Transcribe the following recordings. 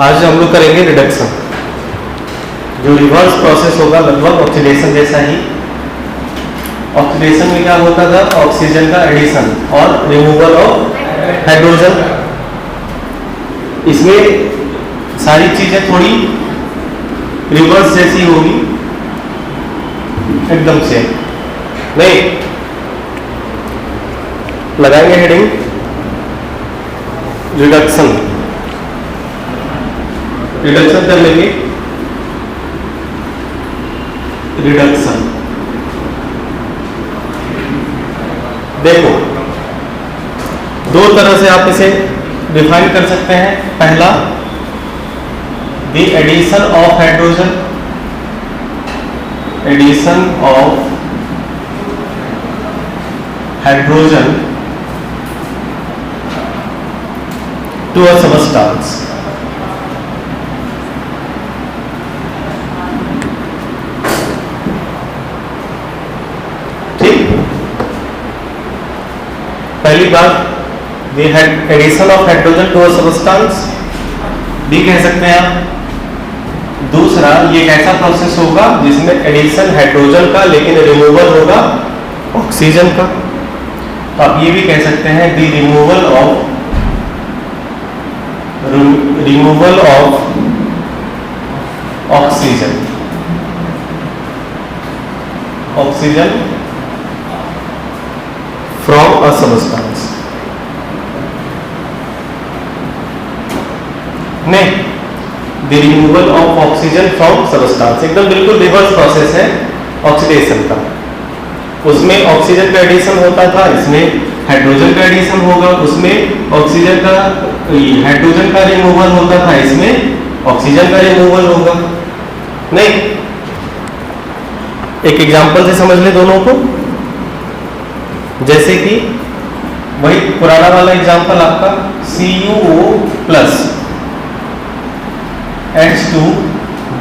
आज हम लोग करेंगे रिडक्शन, जो रिवर्स प्रोसेस होगा लगभग ऑक्सीडेशन जैसा ही। ऑक्सीडेशन में क्या होता था? ऑक्सीजन का एडिशन और रिमूवल ऑफ हाइड्रोजन। इसमें सारी चीजें थोड़ी रिवर्स जैसी होगी, एकदम से नहीं। लगाएंगे हेडिंग रिडक्शन। रिडक्शन कर लेंगे। रिडक्शन देखो, दो तरह से आप इसे डिफाइन कर सकते हैं। पहला, the addition of hydrogen, addition of hydrogen to a substance. पहली बात, the addition of hydrogen to a substance, डी कह सकते हैं आप। दूसरा, ये एक ऐसा प्रोसेस होगा जिसमें एडिशन हाइड्रोजन का लेकिन रिमूवल होगा ऑक्सीजन का। तो आप ये भी कह सकते हैं the removal of oxygen from a substance. नहीं, the removal of oxygen from substance एकदम बिल्कुल रिवर्स प्रोसेस है ऑक्सीडेशन का। उसमें ऑक्सीजन का एडिशन होता था, इसमें हाइड्रोजन का एडिशन होगा। उसमें ऑक्सीजन का हाइड्रोजन का रिमूवल होता था, इसमें ऑक्सीजन का रिमूवल होगा। नहीं, एक एग्जांपल से समझ ले दोनों को। जैसे कि वही पुराना वाला एग्जांपल आपका CuO plus H2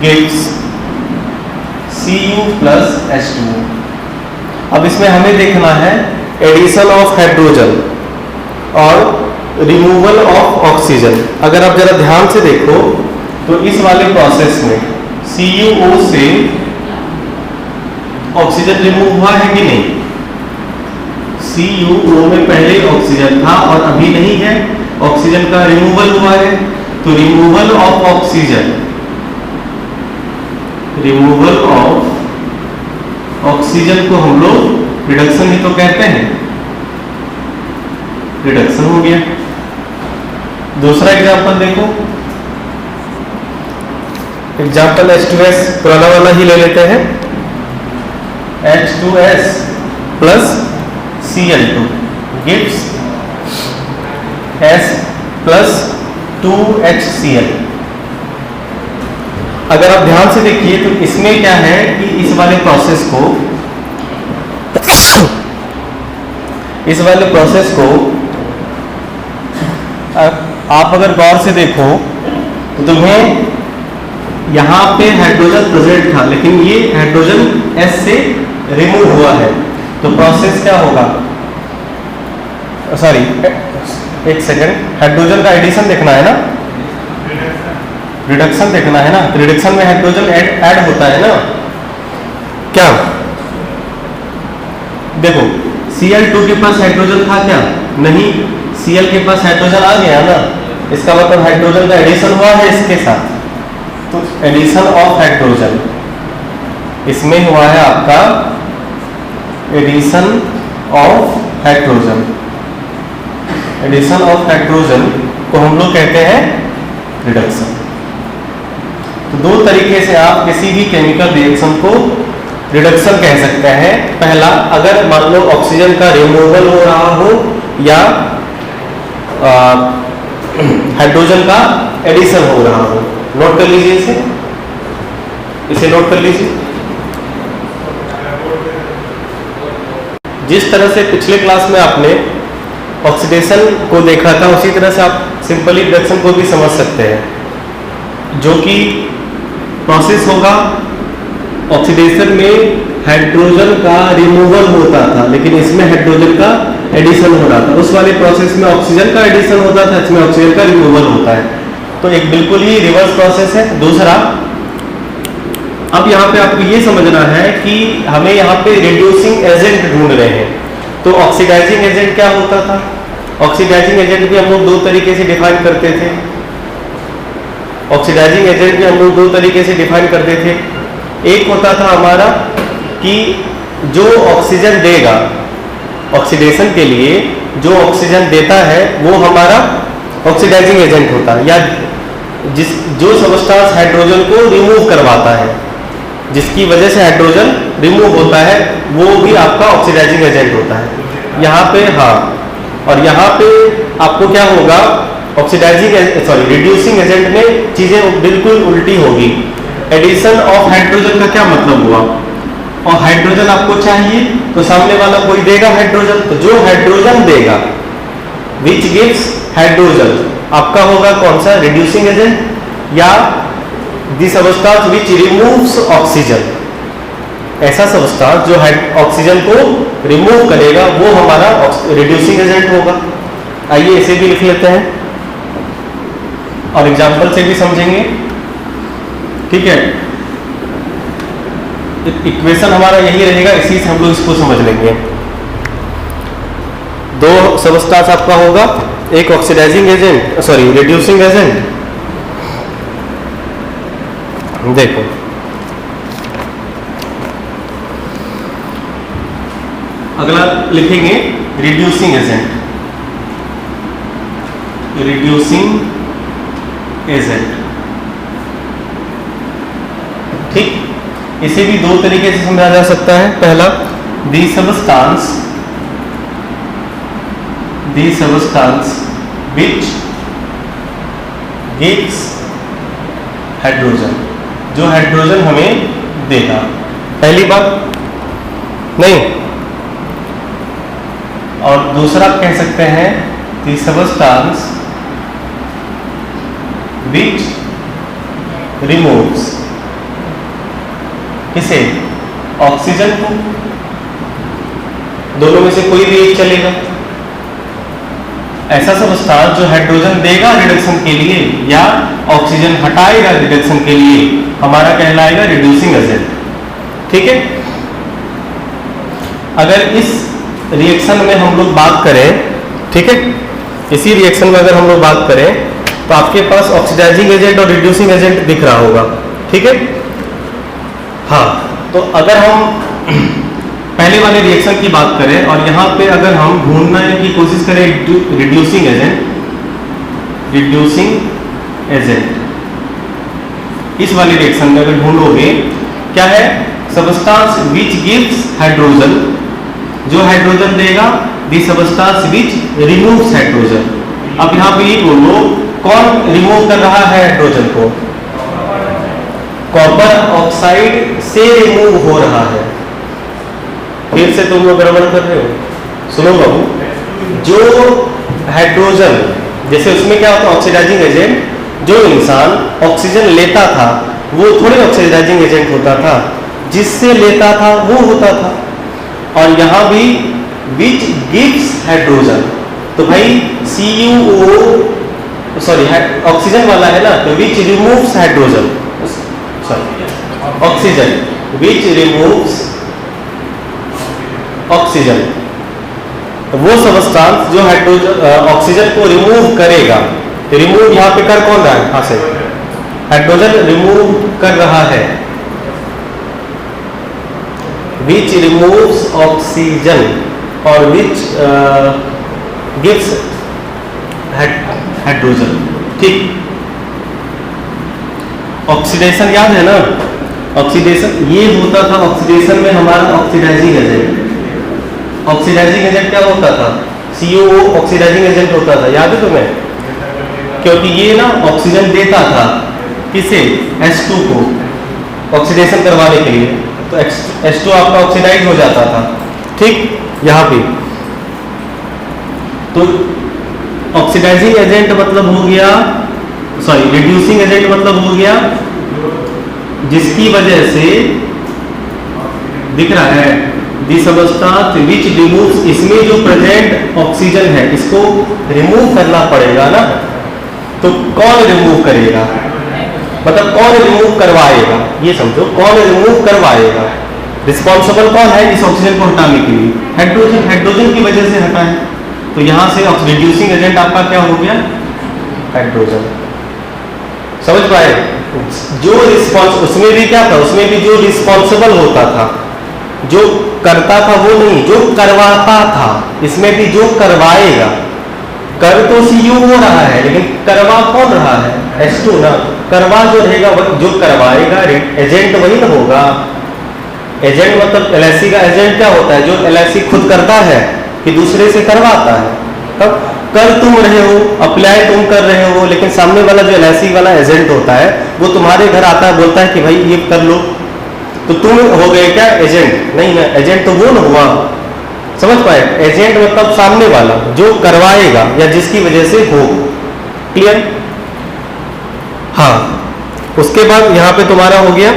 gives Cu plus H2O। अब इसमें हमें देखना है एडिशन ऑफ हाइड्रोजन और रिमूवल ऑफ ऑक्सीजन। अगर आप जरा ध्यान से देखो तो इस वाले प्रोसेस में CuO से ऑक्सीजन रिमूव हुआ है कि नहीं? CuO में पहले ऑक्सीजन था और अभी नहीं है, ऑक्सीजन का रिमूवल हुआ है। तो removal of oxygen, removal of oxygen को हम लोग रिडक्शन ही तो कहते हैं। रिडक्शन हो गया। दूसरा एग्जांपल देखो, एग्जांपल H2S पुराना वाला ही ले लेते हैं। H2S plus Cl2 gives S plus 2HCl। अगर आप ध्यान से देखिए तो इसमें क्या है कि इस वाले प्रोसेस को आप अगर गौर से देखो तो तुम्हें यहां पे हाइड्रोजन प्रेजेंट था, लेकिन ये हाइड्रोजन S से रिमूव हुआ है। तो प्रोसेस क्या होगा? सॉरी, एक सेकेंड, हाइड्रोजन का एडिशन देखना है ना, रिडक्शन देखना है ना। रिडक्शन में हाइड्रोजन ऐड होता है ना। क्या देखो, Cl2 के पास हाइड्रोजन था क्या? नहीं, Cl के पास हाइड्रोजन आ गया ना। इसका मतलब हाइड्रोजन का एडिशन हुआ है इसके साथ। तो एडिशन ऑफ हाइड्रोजन इसमें हुआ है आपका addition of hydrogen. Addition of hydrogen को हम लोग कहते हैं रिडक्शन। तो दो तरीके से आप किसी भी केमिकल रिएक्शन को रिडक्शन कह सकते हैं। पहला, अगर मान लो ऑक्सीजन का रिमूवल हो रहा हो या हाइड्रोजन का एडिशन हो रहा हो। नोट कर लीजिए इसे नोट कर लीजिए। जिस तरह से पिछले क्लास में आपने ऑक्सीडेशन को देखा था, उसी तरह से आप सिंपली रिडक्शन को भी समझ सकते हैं, जो कि प्रोसेस होगा। ऑक्सीडेशन में हाइड्रोजन का रिमूवल होता था, लेकिन इसमें हाइड्रोजन का एडिशन हो रहा था। उस वाले प्रोसेस में ऑक्सीजन का एडिशन होता था, इसमें ऑक्सीजन का रिमूवल होता है। तो एक बिल्कुल ही रिवर्स प्रोसेस है। दूसरा, अब यहाँ पे आपको ये समझना है कि हमें यहाँ पे रिड्यूसिंग एजेंट ढूंढ रहे हैं। तो ऑक्सीडाइजिंग एजेंट क्या होता था? ऑक्सीडाइजिंग एजेंट भी हम लोग दो तरीके से डिफाइन करते थे। ऑक्सीडाइजिंग एजेंट भी हम लोग दो तरीके से डिफाइन करते थे। एक होता था हमारा कि जो ऑक्सीजन देगा, ऑक्सीडेशन के लिए जो ऑक्सीजन देता है वो हमारा ऑक्सीडाइजिंग एजेंट होता है, या जो सबस्टांस हाइड्रोजन को रिमूव करवाता है, जिसकी वजह से हाइड्रोजन रिमूव होता है, वो भी आपका ऑक्सीडाइजिंग एजेंट होता है। यहाँ पे हाँ, और यहाँ पे आपको क्या होगा, रिड्यूसिंग एजेंट में चीजें बिल्कुल उल्टी होगी। एडिशन ऑफ हाइड्रोजन का क्या मतलब हुआ? और हाइड्रोजन आपको चाहिए तो सामने वाला कोई देगा हाइड्रोजन, तो जो हाइड्रोजन देगा विच गिव्स हाइड्रोजन आपका होगा कौन सा? रिड्यूसिंग एजेंट, या दी सबस्टांस विच रिमूव्स ऑक्सीजन, ऐसा सबस्टांस जो ऑक्सीजन को रिमूव करेगा वो हमारा रिड्यूसिंग एजेंट होगा। आइए इसे भी लिख लेते हैं और एग्जांपल से भी समझेंगे, ठीक है। इक्वेशन हमारा यही रहेगा, इसी से हम लोग इसको समझ लेंगे। दो सबस्टांस आपका होगा, एक ऑक्सीडाइजिंग एजेंट, रिड्यूसिंग एजेंट। देखो अगला लिखेंगे रिड्यूसिंग एजेंट। रिड्यूसिंग एजेंट, ठीक। इसे भी दो तरीके से समझा जा सकता है। पहला, दी सबस्टांस विच गिव्स हाइड्रोजन, जो हाइड्रोजन हमें देगा। पहली बात नहीं, और दूसरा कह सकते हैं दी सबस्टांस विच रिमूव्स, किसे? ऑक्सीजन को। दोनों में से कोई भी एक चलेगा। ऐसा सबस्टांस जो हाइड्रोजन देगा रिडक्शन के लिए या ऑक्सीजन हटाएगा रिडक्शन के लिए, हमारा कहलाएगा रिड्यूसिंग एजेंट, ठीक है। अगर इस रिएक्शन में हम लोग बात करें, ठीक है, इसी रिएक्शन में अगर हम लोग बात करें तो आपके पास ऑक्सीडाइजिंग एजेंट और रिड्यूसिंग एजेंट दिख रहा होगा, ठीक है। हाँ, तो अगर हम पहले वाले रिएक्शन की बात करें और यहाँ पे अगर हम ढूंढने की कोशिश करें रिड्यूसिंग एजेंट, इस वाले रिएक्शन में अगर ढूंढोगे क्या है? सबस्टांस विच गिव्स हाइड्रोजन, जो हाइड्रोजन देगा, दी सबस्टांस विच रिमूव्स हाइड्रोजन। अब यहाँ पे ये बोलो कौन रिमूव कर रहा है हाइड्रोजन को? कॉपर ऑक्साइड से रिमूव हो रहा है। फिर से तुम लोग गड़बड़ कर रहे हो, सुनो बाबू। जो हाइड्रोजन, जैसे उसमें क्या होता है ऑक्सीडाइजिंग एजेंट, जो इंसान ऑक्सीजन लेता था वो थोड़े ऑक्सीडाइजिंग एजेंट होता था, जिससे लेता था वो होता था। और यहाँ भी विच गिव्स हाइड्रोजन, तो भाई ऑक्सीजन वाला है ना, तो विच removes hydrogen, oxygen which removes oxygen, तो वो सबस्टांस जो हाइड्रोजन ऑक्सीजन को रिमूव करेगा। रिमूव यहाँ पे कर कौन रहा है? हाँ से हाइड्रोजन रिमूव कर रहा है, विच रिमूव्स ऑक्सीजन और विच गिव्स हाइड्रोजन, ठीक। ऑक्सीडेशन याद है ना? ऑक्सीडेशन ये होता था, ऑक्सीडेशन में हमारा ऑक्सीडाइजिंग एजेंट। ऑक्सीडाइजिंग एजेंट क्या होता था? COO ऑक्सीडाइजिंग एजेंट होता था, याद है तुम्हें? क्योंकि ये ना ऑक्सीजन देता था किसे? H2 को ऑक्सीडेशन करवाने के लिए, तो H2 आपका ऑक्सीडाइज हो जाता था, ठीक। यहाँ पे तो ऑक्सीडाइजिंग एजेंट मतलब हो गया, रिड्यूसिंग एजेंट मतलब हो गया जिसकी वजह से दिख रहा है दी सबस्टांस विच रिमूव्स, इसमें जो प्रेजेंट ऑक्सीजन है इसको रिमूव करना पड़ेगा ना, तो कौन रिमूव करेगा, मतलब कौन रिमूव करवाएगा, ये समझो कौन रिमूव करवाएगा, रिस्पॉन्सिबल कौन है इस ऑक्सीजन को हटाने के लिए, हाइड्रोजन, हाइड्रोजन की वजह से हटा है। तो यहां से रिड्यूसिंग एजेंट आपका क्या हो गया, हाइड्रोजन। समझ पाए? जो रिस्पॉन्स, उसमें भी क्या था, उसमें भी जो रिस्पॉन्सिबल होता था, जो करता था वो नहीं, जो करवाता था, इसमें भी जो करवाएगा। कर तो सीयू हो रहा है लेकिन करवा कौन रहा है, H2 ना। करवा जो रहेगा जो करवाएगा, एजेंट वही ना होगा। एजेंट मतलब LIC का एजेंट क्या होता है, जो LIC खुद करता है कि दूसरे से करवाता है। तब कर तुम रहे हो, अप्लाई तुम कर रहे हो, लेकिन सामने वाला जो LIC वाला एजेंट होता है वो तुम्हारे घर आता है, बोलता है कि भाई ये कर लो, तो तुम हो गए क्या, एजेंट। नहीं ना, एजेंट तो वो ना हुआ। समझ पाए? एजेंट मतलब सामने वाला जो करवाएगा या जिसकी वजह से हो। क्लियर? हाँ, उसके बाद यहां पे तुम्हारा हो गया,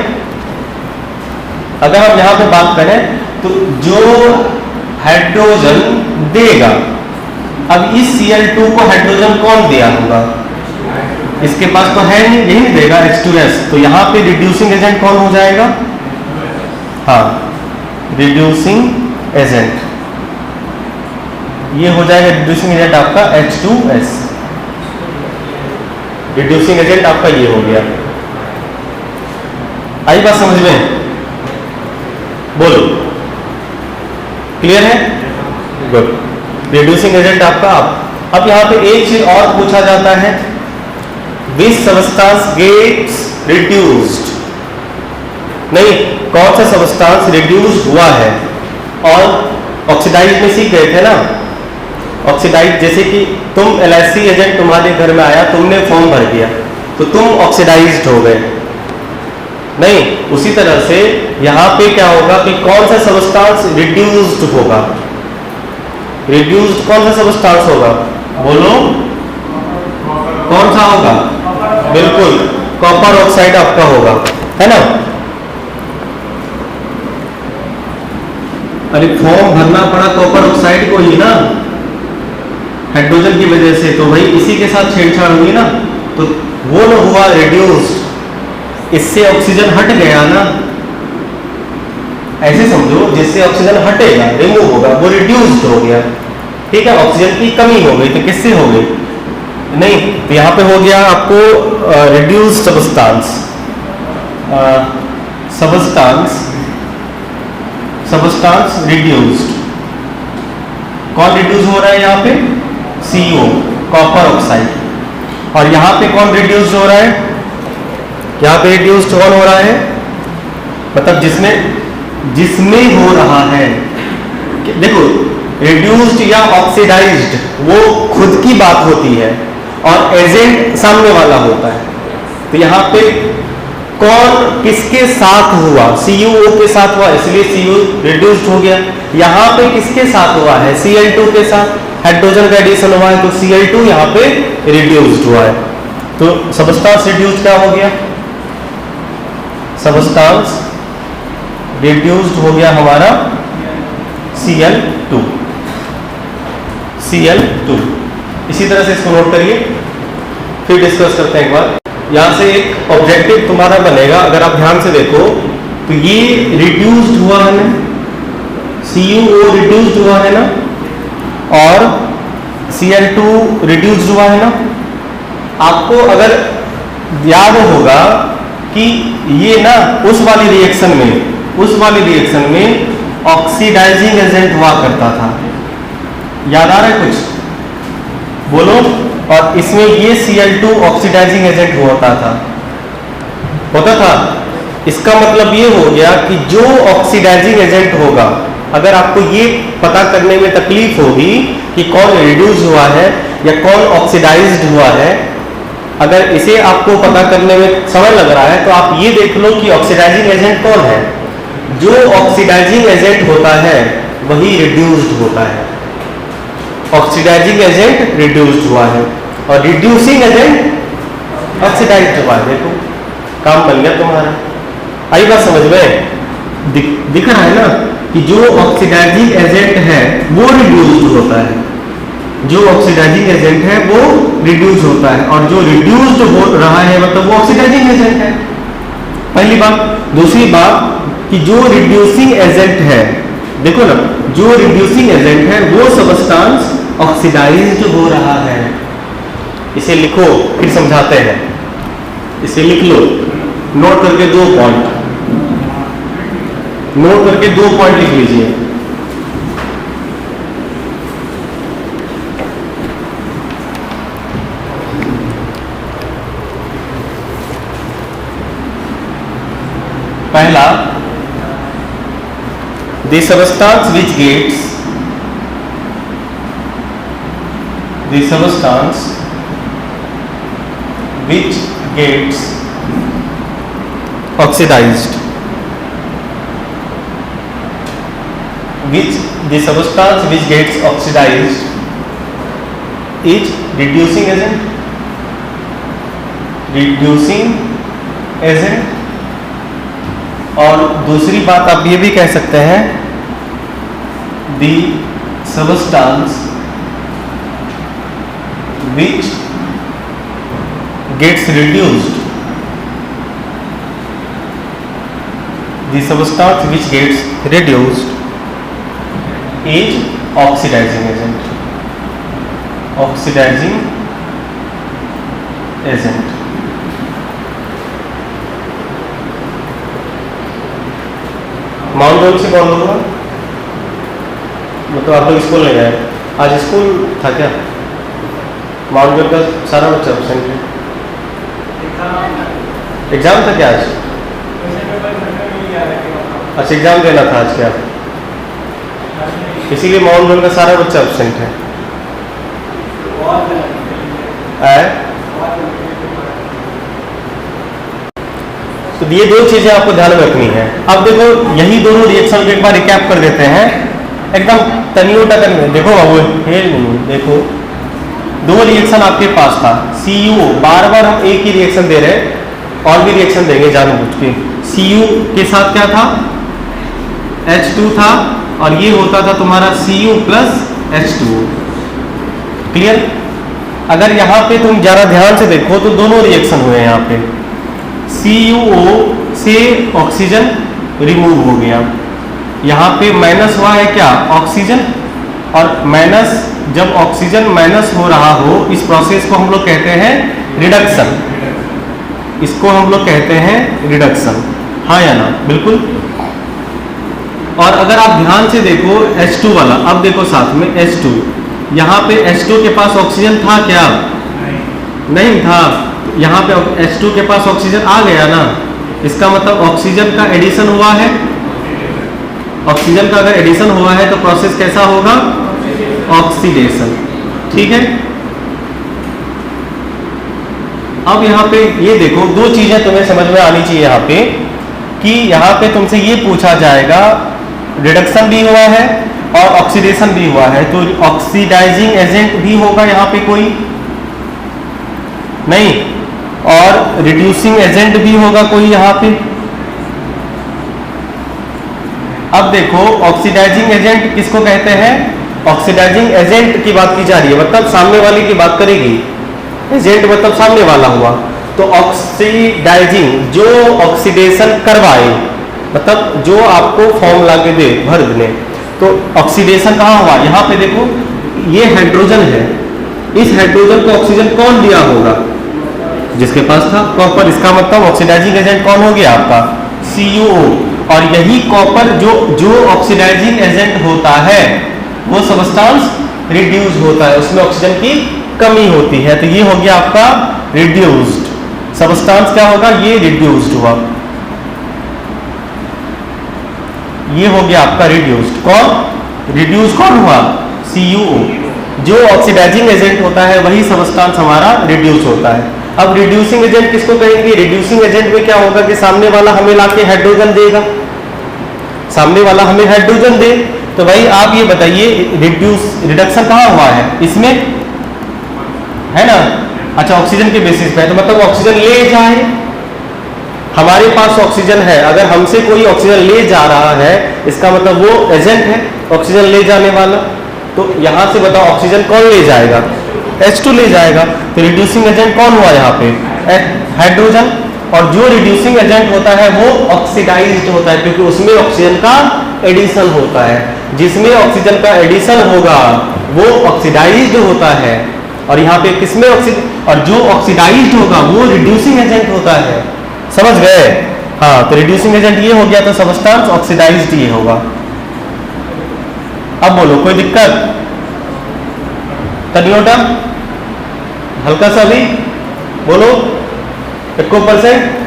अगर हम यहां पे बात करें तो जो हाइड्रोजन देगा, अब इस Cl2 को हाइड्रोजन कौन दिया होगा, इसके पास तो है नहीं, यही नहीं देगा, H2S। तो यहां पे रिड्यूसिंग एजेंट कौन हो जाएगा, हाँ रिड्यूसिंग एजेंट, ये हो जाएगा रिड्यूसिंग एजेंट आपका H2S। रिड्यूसिंग एजेंट आपका ये हो गया। आई बात समझ में? बोलो, क्लियर है? गुड। रिड्यूसिंग एजेंट आपका अब यहां पे एक चीज और पूछा जाता है, विच सबस्टांस गेट्स रिड्यूस्ड, नहीं कौन सा सबस्टांस रिड्यूस हुआ है। और ऑक्सीडाइज में सीख गए थे ना, ऑक्सीडाइज जैसे कि तुम LIC एजेंट तुम्हारे घर में आया, तुमने फॉर्म भर दिया तो तुम ऑक्सीडाइज्ड हो गए, नहीं उसी तरह से यहां पे क्या होगा कि कौन सा सबस्टांस रिड्यूस्ड होगा, रिड्यूस्ड कौन सा सबस्टांस होगा, बोलो कौन सा होगा, बिल्कुल कॉपर ऑक्साइड आपका होगा, है ना। अरे फॉर्म भरना पड़ा कॉपर ऑक्साइड को ही ना, हाइड्रोजन की वजह से, तो भाई इसी के साथ छेड़छाड़ हुई ना, तो वो ना हुआ रिड्यूस्ड, इससे ऑक्सीजन हट गया ना, ऐसे समझो जिससे ऑक्सीजन हटेगा, रिमूव होगा, वो रिड्यूस्ड हो गया। ठीक है, ऑक्सीजन की कमी हो गई, तो किससे हो गई, नहीं तो यहां पे हो गया आपको रिड्यूस्ड सबस्टांस, सबस्टांस रिड्यूस्ड। कौन रिड्यूस हो रहा है यहाँ पे, CO कॉपर ऑक्साइड। और यहां पे कौन रिड्यूस्ड हो रहा है, यहां पे रिड्यूस्ड कौन हो रहा है, मतलब जिसमें हो रहा है, देखो रिड्यूस्ड या ऑक्सीडाइज्ड वो खुद की बात होती है और एजेंट सामने वाला होता है। तो यहाँ पे कौन किसके साथ हुआ, CuO के साथ हुआ, इसलिए Cu रिड्यूस्ड हो गया। यहाँ पे किसके साथ हुआ है, Cl2 के साथ, हाइड्रोजन का एडिशन हुआ है तो Cl2 यहाँ पे रिड्यूस्ड हुआ है। तो सबस्टांस रिड्यूस्ड क्या हो गया, सबस्टांस रिड्यूस्ड हो गया हमारा Cl2। इसी तरह से इसको नोट करिए, फिर डिस्कस करते हैं एक बार। यहां से एक ऑब्जेक्टिव तुम्हारा बनेगा, अगर आप ध्यान से देखो तो ये रिड्यूस्ड हुआ है ना, CuO रिड्यूस्ड हुआ है ना, और Cl2 रिड्यूस्ड हुआ है ना। आपको अगर याद होगा कि ये ना उस वाली रिएक्शन में ऑक्सीडाइजिंग एजेंट हुआ करता था, याद आ रहा है कुछ, बोलो। और इसमें ये Cl2 ऑक्सीडाइजिंग एजेंट होता था। इसका मतलब ये हो गया कि जो ऑक्सीडाइजिंग एजेंट होगा, अगर आपको ये पता करने में तकलीफ होगी कि कौन रिड्यूस हुआ है या कौन ऑक्सीडाइज्ड हुआ है, अगर इसे आपको पता करने में समय लग रहा है तो आप ये देख लो कि ऑक्सीडाइजिंग एजेंट कौन है। जो ऑक्सीडाइजिंग एजेंट होता है वही रिड्यूस्ड होता है। ऑक्सीडाइजिंग एजेंट रिड्यूस्ड हुआ है और रिड्यूसिंग एजेंट ऑक्सीडाइज्ड हुआ है। देखो काम बन गया तुम्हारा। आई बात समझ में? दिख रहा है ना कि जो ऑक्सीडाइजिंग एजेंट है वो रिड्यूस्ड होता है जो ऑक्सीडाइजिंग एजेंट है वो रिड्यूस होता है, और जो रिड्यूस्ड हो रहा है मतलब वो ऑक्सीडाइजिंग एजेंट है, पहली बात। दूसरी बात कि जो रिड्यूसिंग एजेंट है, देखो ना, जो रिड्यूसिंग एजेंट है वो सबस्टांस ऑक्सीडाइज्ड हो रहा है। इसे लिखो, फिर समझाते हैं। इसे लिख लो, नोट करके 2 पॉइंट, नोट करके 2 पॉइंट लिख लीजिए। पहला, the substance which gets oxidized, the substance which gets oxidized is reducing agent। और दूसरी बात आप ये भी कह सकते हैं, the substance which gets reduced, the substance which gets reduced is oxidizing agent, mount road से कौन होगा? मतलब आप लोग स्कूल नहीं गए आज? स्कूल था क्या? माउंट रोड का सारा बच्चा एब्सेंट है। एग्जाम था क्या आज? अच्छा, एग्जाम देना था आज क्या? इसीलिए माउंट रोड का सारा बच्चा एब्सेंट है। तो ये 2 चीजें आपको ध्यान में रखनी है। अब देखो, यही दोनों रिएक्शन को एक बार रिकैप कर देते हैं एकदम तनियोटा करने। देखो बाबू, देखो 2 रिएक्शन आपके पास था, CuO, बार बार हम एक ही रिएक्शन दे रहे हैं, और भी रिएक्शन देंगे जानबूझ के। Cu के साथ क्या था? H2 था, और ये होता था तुम्हारा Cu प्लस H2O। क्लियर? अगर यहाँ पे तुम जरा ध्यान से देखो तो दोनों रिएक्शन हुए हैं यहाँ पे। CuO से ऑक्सीजन रिमूव हो गया, यहाँ पे माइनस हुआ है क्या? ऑक्सीजन। और माइनस, जब ऑक्सीजन माइनस हो रहा हो, इस प्रोसेस को हम लोग कहते हैं रिडक्शन। इसको हम लोग कहते हैं रिडक्शन, हाँ या ना? बिल्कुल। और अगर आप ध्यान से देखो H2 वाला, अब देखो साथ में H2, यहाँ पे H2 के पास ऑक्सीजन था क्या? नहीं था। यहाँ पे H2 के पास ऑक्सीजन आ गया ना, इसका मतलब ऑक्सीजन का एडिशन हुआ है। ऑक्सीजन का अगर एडिशन हुआ है तो प्रोसेस कैसा होगा? ऑक्सीडेशन। ठीक है। अब यहाँ पे ये देखो, 2 चीजें तुम्हें समझ में आनी चाहिए यहाँ पे, कि यहाँ पे तुमसे ये पूछा जाएगा रिडक्शन भी हुआ है और ऑक्सीडेशन भी हुआ है, तो ऑक्सीडाइजिंग एजेंट भी होगा यहाँ पे कोई नहीं, और रिड्यूसिंग एजेंट भी होगा कोई यहाँ पे। अब देखो, ऑक्सीडाइजिंग एजेंट किसको कहते हैं? ऑक्सीडाइजिंग एजेंट की बात की जा रही है, मतलब सामने वाले की बात करेगी। एजेंट मतलब सामने वाला हुआ, तो ऑक्सीडाइजिंग जो ऑक्सीडेशन करवाए, मतलब जो आपको फॉर्म ला के दे, भर दे। तो ऑक्सीडेशन कहाँ हुआ? यहाँ पे देखो, ये हाइड्रोजन है, इस हाइड्रोजन को ऑक्सीजन कौन दिया होगा? जिसके पास था कॉपर। इसका मतलब ऑक्सीडाइजिंग एजेंट कौन हो गया आपका? CuO। और यही कॉपर जो ऑक्सीडाइजिंग एजेंट होता है वो सबस्टांस रिड्यूस होता है, उसमें ऑक्सीजन की कमी होती है, तो ये हो गया आपका रिड्यूस्ड सबस्टांस। क्या होगा? ये रिड्यूस्ड हुआ, ये हो गया आपका रिड्यूस्ड। कौन रिड्यूस? कौन हुआ? CuO। जो ऑक्सीडाइजिंग एजेंट होता है वही सबस्टांस हमारा रिड्यूस होता है। अब रिड्यूसिंग एजेंट किसको कहेंगे? रिड्यूसिंग एजेंट में क्या होगा कि सामने वाला हमें लाके हाइड्रोजन देगा, सामने वाला हमें हाइड्रोजन दे, तो भाई आप ये बताइए रिडक्शन कहाँ हुआ है? इसमें है ना। अच्छा, ऑक्सीजन के बेसिस पे, तो मतलब ऑक्सीजन ले जाए, हमारे पास ऑक्सीजन है, अगर हमसे कोई ऑक्सीजन ले जा रहा है इसका मतलब वो एजेंट है, ऑक्सीजन ले जाने वाला। तो यहां से बताओ ऑक्सीजन कौन ले जाएगा? H2 ले जाएगा। तो रिड्यूसिंग एजेंट कौन हुआ यहाँ पे? हाइड्रोजन। और जो रिड्यूसिंग एजेंट होता है वो ऑक्सीडाइज्ड होता है, क्योंकि उसमें ऑक्सीजन का एडिशन होता है। जिसमें ऑक्सीजन का एडिशन होगा वो ऑक्सीडाइज्ड होता है। और यहाँ पे किसमें और जो ऑक्सीडाइज्ड होगा वो रिड्यूसिंग एजेंट होता है। समझ गए? हाँ, तो रिड्यूसिंग एजेंट ये हो गया, तो सबस्टांस ऑक्सीडाइज्ड ये होगा। अब बोलो, कोई दिक्कत? तनियोटा हल्का सा भी बोलो, 1%।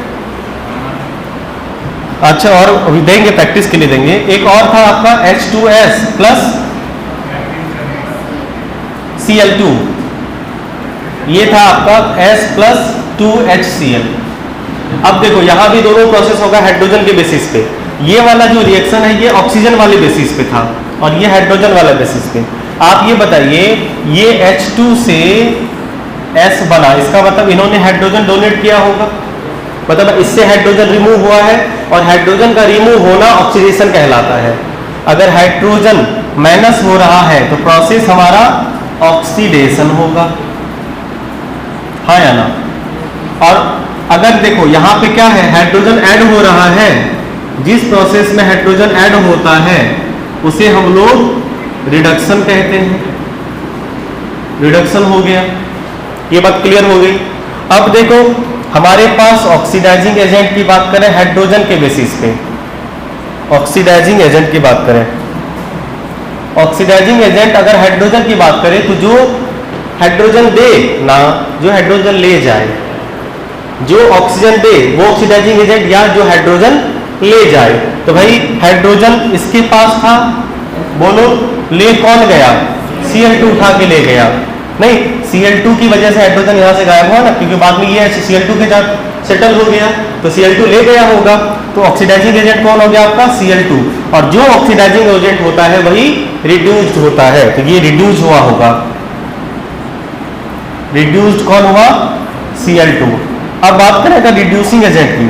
अच्छा, और अभी देंगे, प्रैक्टिस के लिए देंगे। एक और था आपका H2S प्लस Cl2, ये था आपका S प्लस 2HCl। अब देखो यहाँ भी दोनों प्रोसेस होगा हाइड्रोजन के बेसिस पे। ये वाला जो रिएक्शन है ये ऑक्सीजन वाले बेसिस पे था और ये हाइड्रोजन वाला बेसिस पे। आप ये बताइए, ये H2 से S बना, इसका मतलब इन्होंने हाइड्रोजन डोनेट किया होगा, मतलब इससे हाइड्रोजन रिमूव हुआ है। और हाइड्रोजन का रिमूव होना ऑक्सीडेशन कहलाता है। अगर हाइड्रोजन माइनस हो रहा है तो प्रोसेस हमारा ऑक्सीडेशन होगा, हाँ या ना? और अगर देखो यहाँ पे क्या है, हाइड्रोजन ऐड हो रहा है, जिस प्रोसेस में हाइड्रोजन ऐड होता है उसे हम लोग रिडक्शन कहते हैं। रिडक्शन हो गया, ये बात क्लियर हो गई। अब देखो हमारे पास ऑक्सीडाइजिंग एजेंट की बात करें हाइड्रोजन के बेसिस पे, ऑक्सीडाइजिंग एजेंट की बात करें, ऑक्सीडाइजिंग एजेंट अगर हाइड्रोजन की बात करें तो जो हाइड्रोजन दे ना, जो हाइड्रोजन ले जाए, जो ऑक्सीजन दे वो ऑक्सीडाइजिंग एजेंट, या जो हाइड्रोजन ले जाए। तो भाई हाइड्रोजन इसके पास था, बोलो ले कौन गया? Cl2 उठा के ले गया। नहीं, Cl2 की वजह से हाइड्रोजन यहाँ से गायब हुआ ना, क्योंकि बाद में ये Cl2 के साथ सेटल हो गया, तो Cl2 ले गया होगा। तो ऑक्सीडाइजिंग एजेंट कौन हो गया आपका? Cl2। और जो ऑक्सीडाइजिंग एजेंट होता है वही रिड्यूस्ड होता है, तो ये रिड्यूस हुआ होगा। रिड्यूस्ड कौन हुआ? Cl2। अब बात करें अगर रिड्यूसिंग एजेंट की,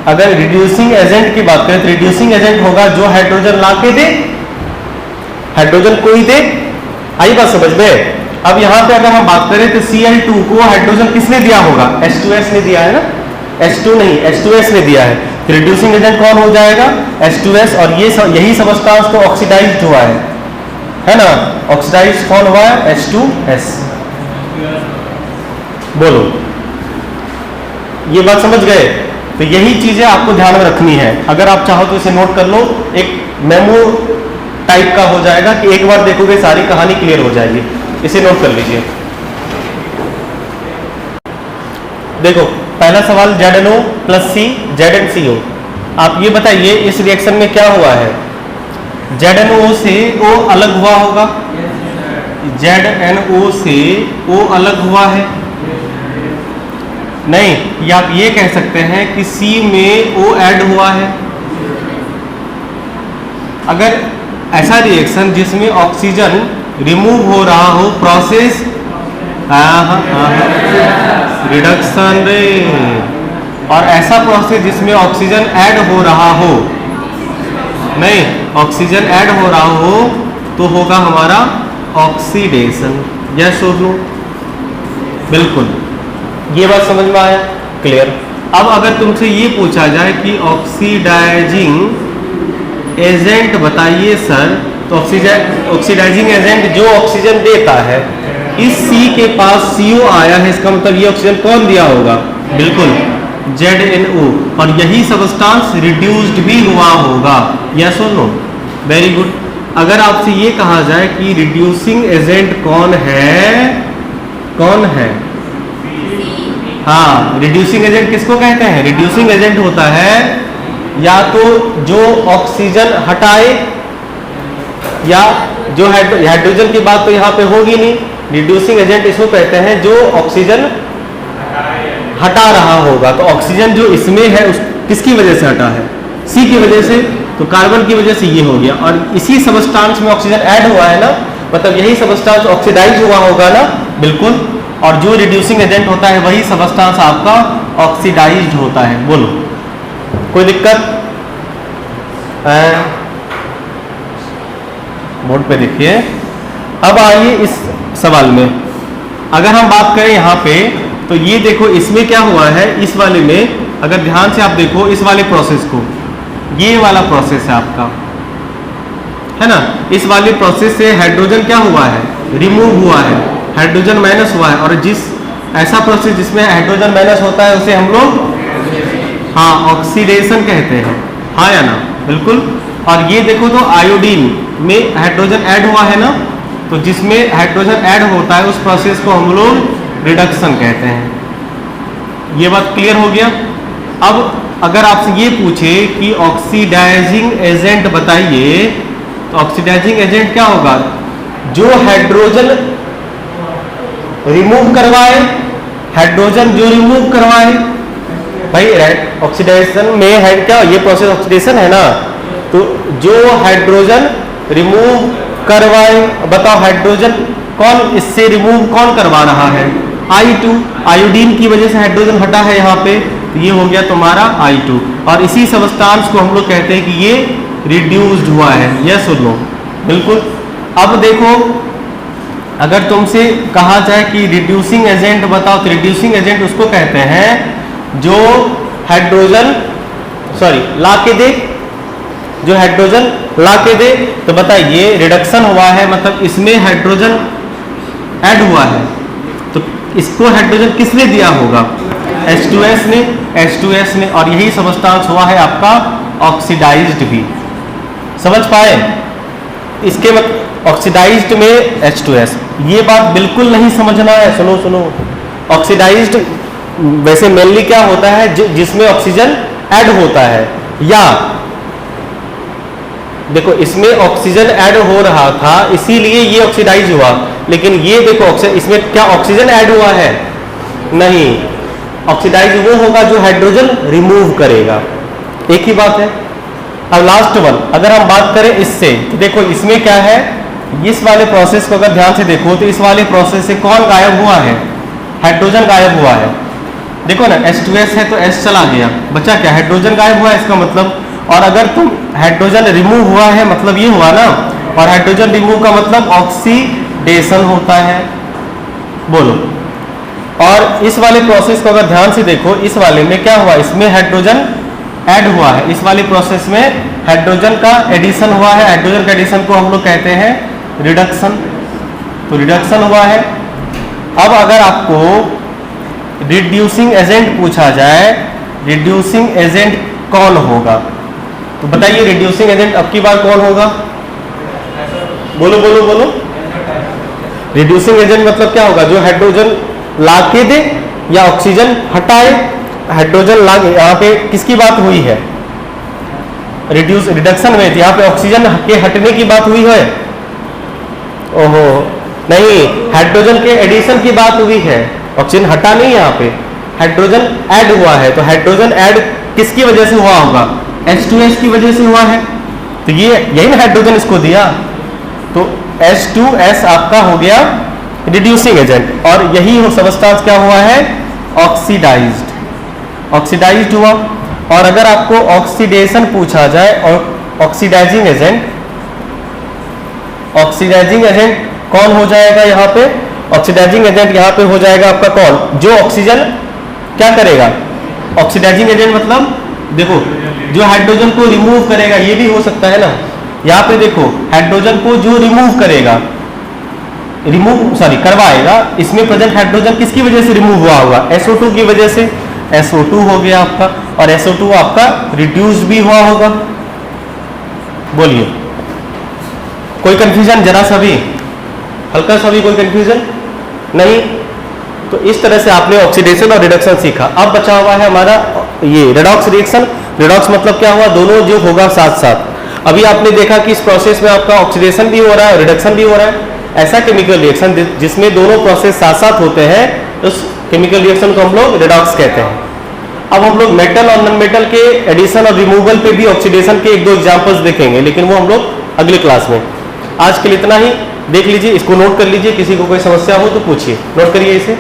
अगर रिड्यूसिंग एजेंट की बात करें तो रिड्यूसिंग एजेंट होगा जो हाइड्रोजन ला के दे, हाइड्रोजन कोई दे। आई बात समझ में? अब यहाँ पे अगर हम बात करें तो Cl2 को हाइड्रोजन किसने दिया होगा? H2S ने दिया है ना, H2 नहीं, H2S ने दिया है। तो रिड्यूसिंग एजेंट कौन हो जाएगा? H2S। और ये यही सबस्टांस तो ऑक्सीडाइज्ड हुआ है ना? ऑक्सीडाइज्ड कौन हुआ है? H2S। बोलो, ये बात समझ गए? तो यही चीजें आपको ध्यान में रखनी है। अगर आप चाहो तो इसे नोट कर लो, एक मेमो टाइप का हो जाएगा कि एक बार देखोगे सारी कहानी क्लियर हो जाएगी। इसे नोट कर लीजिए। देखो पहला सवाल ZNO प्लस C ZnCO। आप ये बताइए इस रिएक्शन में क्या हुआ है? ZNO से O अलग हुआ होगा, ZNO से O अलग हुआ है। नहीं, या आप ये कह सकते हैं कि C में O ऐड हुआ है। अगर ऐसा रिएक्शन जिसमें ऑक्सीजन रिमूव हो रहा हो, प्रोसेस रिडक्शन रे, और ऐसा प्रोसेस जिसमें ऑक्सीजन ऐड हो रहा हो, नहीं ऑक्सीजन ऐड हो रहा हो तो होगा हमारा ऑक्सीडेशन। यस और नो? बिल्कुल, ये बात समझ में आया? क्लियर। अब अगर तुमसे ये पूछा जाए कि ऑक्सीडाइजिंग एजेंट बताइए सर, तो ऑक्सीडाइजिंग एजेंट जो ऑक्सीजन देता है, इस C के पास CO आया है, इसका मतलब ये ऑक्सीजन कौन दिया होगा? बिल्कुल ZNO। और यही सबस्टांस रिड्यूस्ड भी हुआ होगा। यस और नो? Very good. अगर आपसे ये कहा जाए कि रिड्यूसिंग एजेंट कौन है, कौन है? हाँ, रिड्यूसिंग एजेंट किसको कहते हैं? रिड्यूसिंग एजेंट होता है या तो जो ऑक्सीजन हटाए, या जो हाइड्रोजन की बात तो यहाँ पे होगी नहीं। रिड्यूसिंग एजेंट इसको कहते हैं जो ऑक्सीजन हटा रहा होगा। तो ऑक्सीजन जो इसमें है उस किसकी वजह से हटा है? C की वजह से, तो कार्बन की वजह से ये हो गया। और इसी सबस्टांस में ऑक्सीजन ऐड हुआ है ना, मतलब यही सबस्टांस ऑक्सीडाइज हुआ होगा ना? बिल्कुल। और जो रिड्यूसिंग एजेंट होता है वही सबस्टांस आपका ऑक्सीडाइज्ड होता है। बोलो, कोई दिक्कत? बोर्ड पे देखिए। अब आइए इस सवाल में, अगर हम बात करें यहाँ पे, तो ये देखो इसमें क्या हुआ है, इस वाले में अगर ध्यान से आप देखो इस वाले प्रोसेस को, ये वाला प्रोसेस है आपका, है ना। इस वाले प्रोसेस से हाइड्रोजन क्या हुआ है, रिमूव हुआ है, हाइड्रोजन माइनस हुआ है। और जिस ऐसा प्रोसेस जिसमें हाइड्रोजन माइनस होता है उसे हम लोग हाँ ऑक्सीडेशन कहते हैं, हाँ या ना, बिल्कुल। और ये देखो तो आयोडीन में हाइड्रोजन ऐड हुआ है ना, तो जिसमें हाइड्रोजन ऐड होता है उस प्रोसेस को हम लोग रिडक्शन कहते हैं। ये बात क्लियर हो गया। अब अगर आपसे ये पूछे कि ऑक्सीडाइजिंग एजेंट बताइए, तो ऑक्सीडाइजिंग एजेंट क्या होगा, जो हाइड्रोजन रिमूव करवाए, हाइड्रोजन जो रिमूव करवाए। भाई ऑक्सीडेशन में है क्या, ये प्रोसेस ऑक्सीडेशन है ना, तो जो हाइड्रोजन रिमूव करवाए, बताओ हाइड्रोजन कौन इससे रिमूव कौन करवा रहा है, I2, आयोडीन की वजह से हाइड्रोजन हटा है यहाँ पे, तो ये हो गया तुम्हारा I2। और इसी सब्सटेंस को हम लोग कहते हैं कि ये रिड्यूस्ड हुआ है, यस और नो, बिल्कुल। अब देखो अगर तुमसे कहा जाए कि रिड्यूसिंग एजेंट बताओ, तो रिड्यूसिंग एजेंट उसको कहते हैं जो हाइड्रोजन ला के दे, जो हाइड्रोजन ला के दे। तो बताइए रिडक्शन हुआ है, मतलब इसमें हाइड्रोजन ऐड हुआ है, तो इसको हाइड्रोजन किसने दिया होगा, H2S ने, H2S ने। और यही सब्सटेंस हुआ है आपका ऑक्सीडाइज्ड भी, समझ पाए। इसके ऑक्सीडाइज्ड में H2S, ये बात बिल्कुल नहीं समझना है, सुनो सुनो। ऑक्सीडाइज्ड वैसे मेनली क्या होता है, जिसमें ऑक्सीजन ऐड होता है, या देखो इसमें ऑक्सीजन ऐड हो रहा था इसीलिए ये ऑक्सीडाइज हुआ, लेकिन ये देखो इसमें क्या ऑक्सीजन ऐड हुआ है, नहीं। ऑक्सीडाइज वो होगा जो हाइड्रोजन रिमूव करेगा, एक ही बात है। अब लास्ट वन अगर हम बात करें इससे, तो देखो इसमें क्या है, इस वाले प्रोसेस को अगर ध्यान से देखो तो इस वाले प्रोसेस से कौन गायब हुआ है, हाइड्रोजन गायब हुआ है। देखो ना H2S है तो S चला गया, बचा क्या, हाइड्रोजन गायब हुआ है इसका मतलब। और अगर तुम हाइड्रोजन रिमूव हुआ है मतलब ये हुआ ना, और हाइड्रोजन रिमूव का मतलब ऑक्सीडेशन होता है, बोलो। और इस वाले प्रोसेस को अगर ध्यान से देखो, इस वाले में क्या हुआ, इसमें हाइड्रोजन ऐड हुआ है, इस वाले प्रोसेस में हाइड्रोजन का एडिशन हुआ है, हाइड्रोजन का एडिशन को हम लोग कहते हैं रिडक्शन, तो रिडक्शन हुआ है। अब अगर आपको रिड्यूसिंग एजेंट पूछा जाए, रिड्यूसिंग एजेंट कौन होगा, तो बताइए रिड्यूसिंग एजेंट अब की बार कौन होगा, बोलो बोलो बोलो। रिड्यूसिंग एजेंट मतलब क्या होगा, जो हाइड्रोजन ला के दे या ऑक्सीजन हटाए, हाइड्रोजन ला, यहाँ पे किसकी बात हुई है, रिडक्शन में, यहाँ पे ऑक्सीजन के हटने की बात हुई है, ओहो नहीं, हाइड्रोजन के एडिशन की बात हुई है, ऑक्सीजन हटा नहीं, यहाँ पे हाइड्रोजन ऐड हुआ है। तो हाइड्रोजन ऐड किसकी वजह से हुआ होगा, H2S की वजह से हुआ है, तो ये यही ना हाइड्रोजन इसको दिया, तो H2S आपका हो गया रिड्यूसिंग एजेंट। और यही सब्सटेंस क्या हुआ है, ऑक्सीडाइज्ड, ऑक्सीडाइज्ड हुआ। और अगर आपको ऑक्सीडेशन पूछा जाए और ऑक्सीडाइजिंग एजेंट, ऑक्सीडाइजिंग एजेंट कौन हो जाएगा यहाँ पे, ऑक्सीडाइजिंग एजेंट यहाँ पे हो जाएगा आपका कौन, जो ऑक्सीजन क्या करेगा, ऑक्सीडाइजिंग एजेंट मतलब देखो जो हाइड्रोजन को रिमूव करेगा, ये भी हो सकता है ना। यहाँ पे देखो हाइड्रोजन को जो रिमूव करेगा, करवाएगा, इसमें प्रेजेंट हाइड्रोजन किसकी वजह से रिमूव हुआ होगा, SO2 की वजह से, SO2 हो गया आपका, और SO2 आपका रिड्यूस भी हुआ होगा। बोलिए कोई कंफ्यूजन, जरा सा भी, हल्का सा भी कोई कंफ्यूजन नहीं। तो इस तरह से आपने ऑक्सीडेशन और रिडक्शन सीखा। अब बचा हुआ है हमारा ये रेडॉक्स रिएक्शन। रेडॉक्स मतलब क्या हुआ, दोनों जो होगा साथ साथ। अभी आपने देखा कि इस प्रोसेस में आपका ऑक्सीडेशन भी हो रहा है और रिडक्शन भी हो रहा है। ऐसा केमिकल रिएक्शन जिसमें दोनों प्रोसेस साथ साथ होते हैं, उस केमिकल रिएक्शन को हम लोग रेडॉक्स कहते हैं। अब हम लोग मेटल और नॉन मेटल के एडिशन और रिमूवल पे भी ऑक्सीडेशन के 1-2 एग्जांपल्स देखेंगे, लेकिन वो हम लोग अगली क्लास में। आज के लिए इतना ही, देख लीजिए, इसको नोट कर लीजिए, किसी को कोई समस्या हो तो पूछिए, नोट करिए इसे।